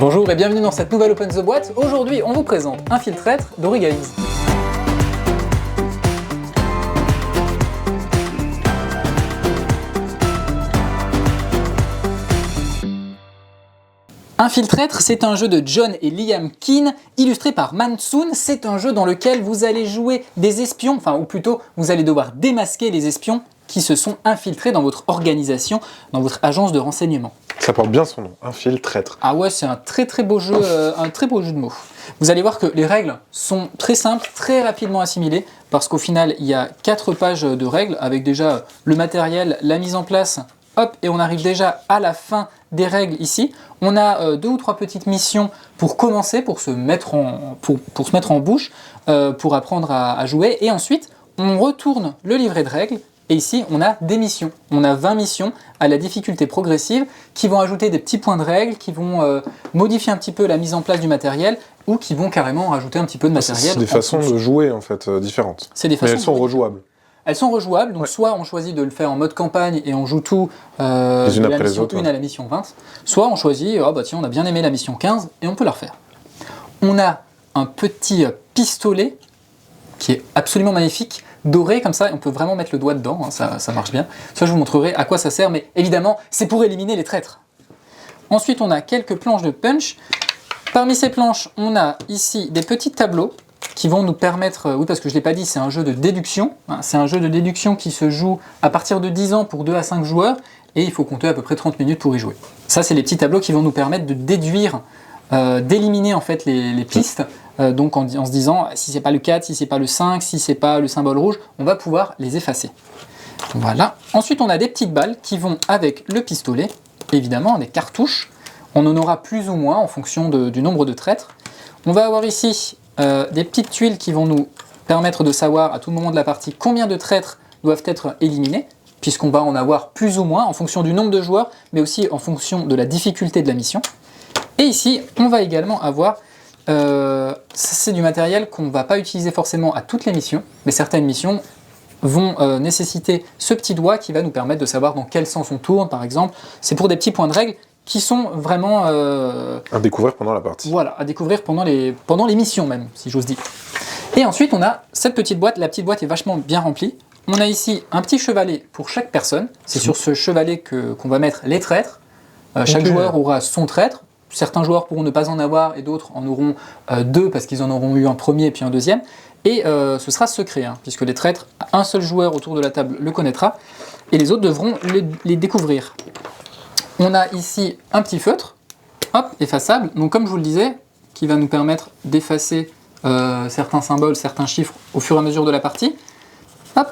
Bonjour et bienvenue dans cette nouvelle Open the Boîte. Aujourd'hui, on vous présente un filtre-être d'Origames. Un filtre-être, c'est un jeu de John et Liam Keane, illustré par Mansoon. C'est un jeu dans lequel vous allez jouer des espions, ou plutôt, vous allez devoir démasquer les espions qui se sont infiltrés dans votre organisation, dans votre agence de renseignement. Ça porte bien son nom, un filtre-être. Ah ouais, c'est un très beau jeu, un très beau jeu de mots. Vous allez voir que les règles sont très simples, très rapidement assimilées, parce qu'au final, il y a 4 pages de règles, avec déjà le matériel, la mise en place, hop, et on arrive déjà à la fin des règles ici. On a 2 ou 3 petites missions pour commencer, pour se mettre en bouche, pour apprendre à jouer, et ensuite, on retourne le livret de règles. Et ici, on a des missions. On a 20 missions à la difficulté progressive qui vont ajouter des petits points de règles, qui vont modifier un petit peu la mise en place du matériel ou qui vont carrément rajouter un petit peu de matériel. C'est des façons de jouer en fait différentes. Mais elles sont rejouables. Elles sont rejouables, donc ouais. Soit on choisit de le faire en mode campagne et on joue tout les unes après les autres, 1 à la mission 20, soit on choisit, oh bah tiens, on a bien aimé la mission 15 et on peut la refaire. On a un petit pistolet qui est absolument magnifique, doré comme ça, on peut vraiment mettre le doigt dedans, hein, ça marche bien. Ça, je vous montrerai à quoi ça sert, mais évidemment, c'est pour éliminer les traîtres. Ensuite, on a quelques planches de punch. Parmi ces planches, on a ici des petits tableaux qui vont nous permettre, oui parce que je ne l'ai pas dit, c'est un jeu de déduction, hein, c'est un jeu de déduction qui se joue à partir de 10 ans pour 2 à 5 joueurs, et il faut compter à peu près 30 minutes pour y jouer. Ça, c'est les petits tableaux qui vont nous permettre de déduire, d'éliminer en fait les pistes. Donc en se disant, si c'est pas le 4, si c'est pas le 5, si c'est pas le symbole rouge, on va pouvoir les effacer. Voilà. Ensuite, on a des petites balles qui vont avec le pistolet, évidemment, des cartouches. On en aura plus ou moins en fonction du nombre de traîtres. On va avoir ici des petites tuiles qui vont nous permettre de savoir à tout moment de la partie combien de traîtres doivent être éliminés, puisqu'on va en avoir plus ou moins en fonction du nombre de joueurs, mais aussi en fonction de la difficulté de la mission. Et ici, on va également avoir c'est du matériel qu'on ne va pas utiliser forcément à toutes les missions, mais certaines missions vont nécessiter ce petit doigt qui va nous permettre de savoir dans quel sens on tourne, par exemple. C'est pour des petits points de règle qui sont vraiment... à découvrir pendant la partie. Voilà, à découvrir pendant les missions même, si j'ose dire. Et ensuite, on a cette petite boîte. La petite boîte est vachement bien remplie. On a ici un petit chevalet pour chaque personne. C'est sur ce chevalet qu'on va mettre les traîtres. Chaque joueur aura son traître. Certains joueurs pourront ne pas en avoir et d'autres en auront 2 parce qu'ils en auront eu un premier et puis un deuxième. Et ce sera secret, hein, puisque les traîtres, un seul joueur autour de la table le connaîtra et les autres devront les découvrir. On a ici un petit feutre, hop, effaçable, donc comme je vous le disais, qui va nous permettre d'effacer certains symboles, certains chiffres au fur et à mesure de la partie. Hop.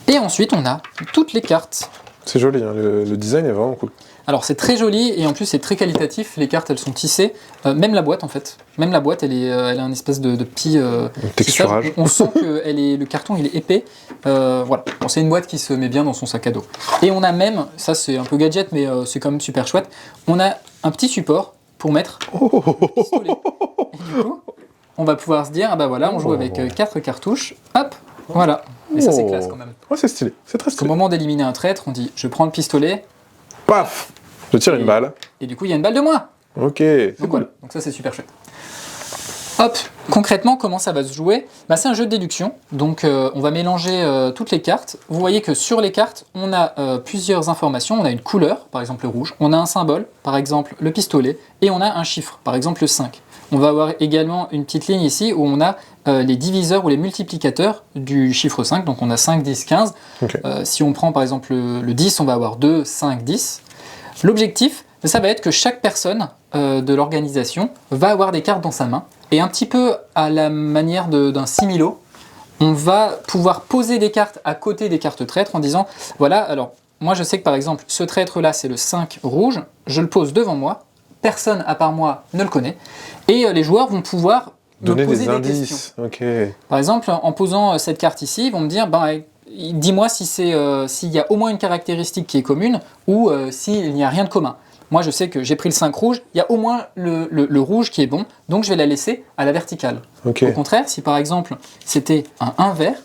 Et ensuite, on a toutes les cartes. C'est joli, hein, le design est vraiment cool. Alors c'est très joli et en plus c'est très qualitatif, les cartes elles sont tissées, même la boîte en fait, même la boîte elle a une espèce de petit texturage. On sent que le carton il est épais, voilà, bon, c'est une boîte qui se met bien dans son sac à dos. Et on a même, ça c'est un peu gadget mais c'est quand même super chouette, on a un petit support pour mettre le pistolet. Et du coup on va pouvoir se dire, ah bah voilà on joue avec 4 cartouches, hop, voilà, et ça c'est classe quand même. Ouais c'est stylé, c'est très stylé. Au moment d'éliminer un traître on dit je prends le pistolet, paf, je tire une balle. Et du coup, il y a une balle de moins. Ok, c'est cool. Voilà. Donc ça, c'est super chouette. Hop, concrètement, comment ça va se jouer ? C'est un jeu de déduction. Donc, on va mélanger toutes les cartes. Vous voyez que sur les cartes, on a plusieurs informations. On a une couleur, par exemple le rouge. On a un symbole, par exemple le pistolet. Et on a un chiffre, par exemple le 5. On va avoir également une petite ligne ici où on a les diviseurs ou les multiplicateurs du chiffre 5. Donc, on a 5, 10, 15. Okay. Si on prend, par exemple, le 10, on va avoir 2, 5, 10. L'objectif, ça va être que chaque personne de l'organisation va avoir des cartes dans sa main et un petit peu à la manière d'un similo, on va pouvoir poser des cartes à côté des cartes traîtres en disant voilà, alors moi je sais que par exemple ce traître là c'est le 5 rouge, je le pose devant moi, personne à part moi ne le connaît et les joueurs vont pouvoir donner me poser des indices. Questions. Okay. Par exemple en posant cette carte ici, ils vont me dire dis-moi si s'il y a au moins une caractéristique qui est commune ou s'il n'y a rien de commun. Moi, je sais que j'ai pris le 5 rouge, il y a au moins le rouge qui est bon, donc je vais la laisser à la verticale. Okay. Au contraire, si par exemple c'était un 1 vert,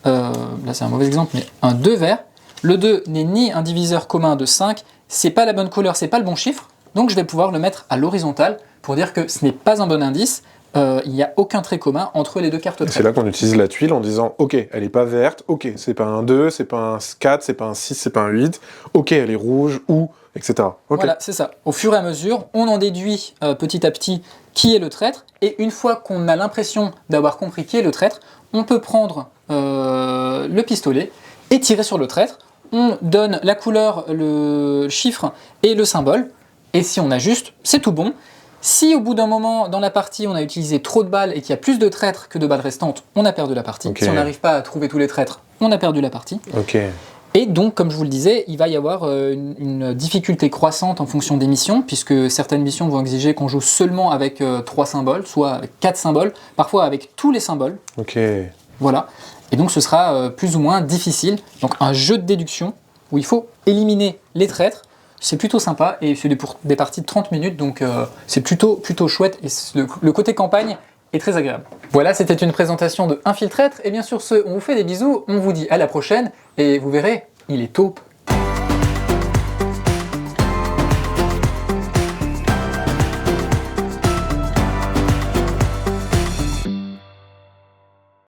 là c'est un mauvais exemple, mais un 2 vert, le 2 n'est ni un diviseur commun de 5, c'est pas la bonne couleur, c'est pas le bon chiffre, Donc je vais pouvoir le mettre à l'horizontale pour dire que ce n'est pas un bon indice. Il n'y a aucun trait commun entre les deux cartes traîtres. C'est là qu'on utilise la tuile en disant ok, elle n'est pas verte, ok, c'est pas un 2, c'est pas un 4, c'est pas un 6, c'est pas un 8, ok, elle est rouge ou etc. Okay. Voilà, c'est ça. Au fur et à mesure, on en déduit petit à petit qui est le traître, et une fois qu'on a l'impression d'avoir compris qui est le traître, on peut prendre le pistolet et tirer sur le traître. On donne la couleur, le chiffre et le symbole, et si on ajuste, c'est tout bon. Si au bout d'un moment dans la partie on a utilisé trop de balles et qu'il y a plus de traîtres que de balles restantes, on a perdu la partie. Okay. Si on n'arrive pas à trouver tous les traîtres, on a perdu la partie. Okay. Et donc, comme je vous le disais, il va y avoir une difficulté croissante en fonction des missions, puisque certaines missions vont exiger qu'on joue seulement avec 3 symboles, soit avec 4 symboles, parfois avec tous les symboles. Ok. Voilà. Et donc ce sera plus ou moins difficile. Donc un jeu de déduction où il faut éliminer les traîtres. C'est plutôt sympa et c'est pour des parties de 30 minutes, donc c'est plutôt chouette et le côté campagne est très agréable. Voilà, c'était une présentation de Infiltraître et bien sûr on vous fait des bisous, on vous dit à la prochaine et vous verrez, il est taupe.